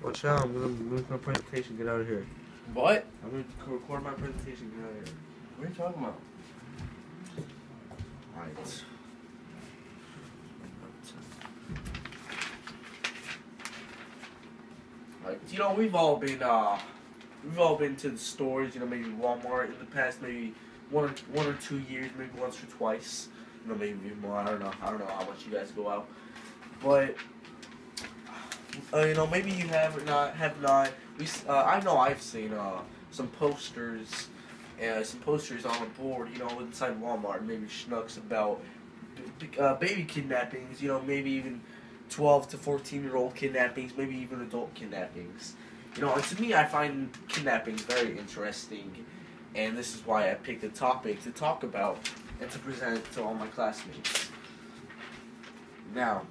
Watch out, I'm gonna lose my presentation, get out of here. What? I'm gonna record my presentation, get out of here. What are you talking about? Alright. Like, you know, we've all been to the stores, you know, maybe Walmart in the past, maybe one or 2 years, maybe once or twice, you know, maybe even more. I don't know how much you guys go out, but you know, maybe you have not. I know I've seen some posters on a board, you know, inside Walmart, maybe Schnucks about baby kidnappings, you know, maybe even 12 to 14-year-old kidnappings, maybe even adult kidnappings. You know, and to me, I find kidnapping very interesting, and this is why I picked a topic to talk about and to present to all my classmates. Now,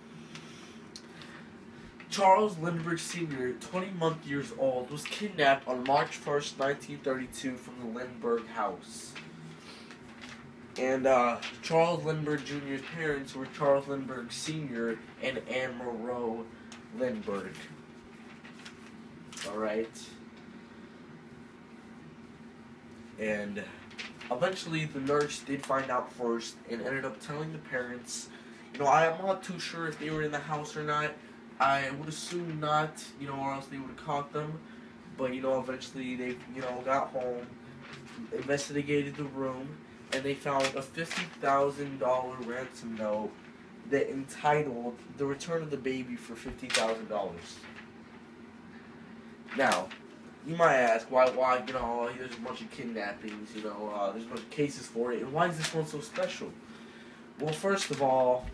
Charles Lindbergh Sr., 20 years old, was kidnapped on March 1st, 1932 from the Lindburgh house. And Charles Lindbergh Jr.'s parents were Charles Lindbergh Sr. and Anne Moreau Lindbergh. Alright? And eventually the nurse did find out first and ended up telling the parents, you know, I'm not too sure if they were in the house or not. I would assume not, you know, or else they would have caught them. But, you know, eventually they, you know, got home, investigated the room, and they found a $50,000 ransom note that entitled the return of the baby for $50,000. Now, you might ask, why, you know, there's a bunch of kidnappings, you know, there's a bunch of cases for it, and why is this one so special? Well, first of all,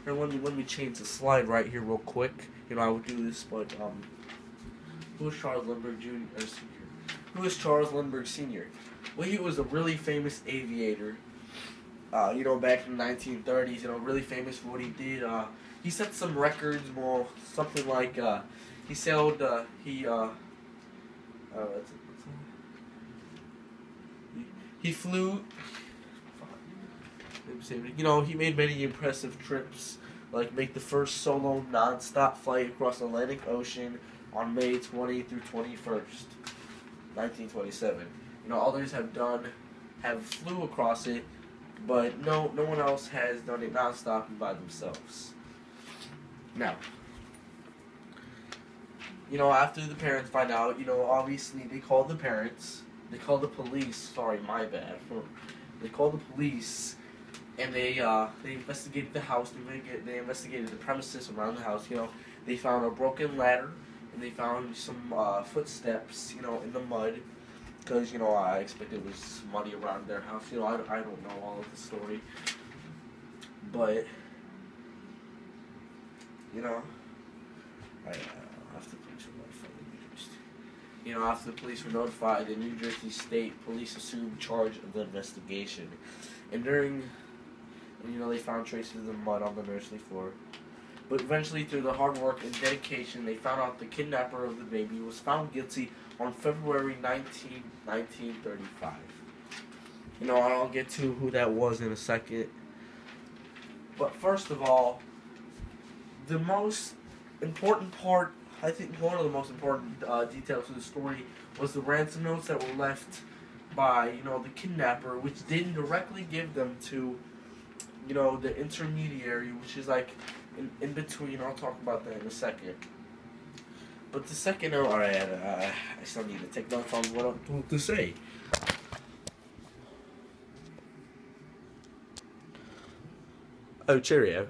here, let me change the slide right here real quick. You know, I would do this, but, who is Charles Lindbergh Jr. Sr.? Who is Charles Lindbergh Sr.? Well, he was a really famous aviator, you know, back in the 1930s, you know, really famous for what he did. He set some records, well, something like, he sailed, he flew, you know, he made many impressive trips, like make the first solo non-stop flight across the Atlantic Ocean on May 20 through 21st, 1927. You know, others have flew across it, but no one else has done it non-stop and by themselves. Now, you know, after the parents find out, you know, obviously they called the parents, they called the police, sorry, my bad, they called the police, and they investigated the house, they investigated the premises around the house, you know, they found a broken ladder, and they found some footsteps, you know, in the mud, because, you know, I expect it was muddy around their house, you know, I don't know all of the story, but, you know, after the police were notified, you know, after the police were notified, the New Jersey State Police assumed charge of the investigation, and you know, they found traces of mud on the nursery floor. But eventually, through the hard work and dedication, they found out the kidnapper of the baby was found guilty on February 19, 1935. You know, I'll get to who that was in a second. But first of all, the most important part, I think one of the most important details of the story was the ransom notes that were left by, you know, the kidnapper, which didn't directly give them to, you know, the intermediary, which is like in between. I'll talk about that in a second. But the second note, alright, I still need to take notes on what to say. Oh, cheerio.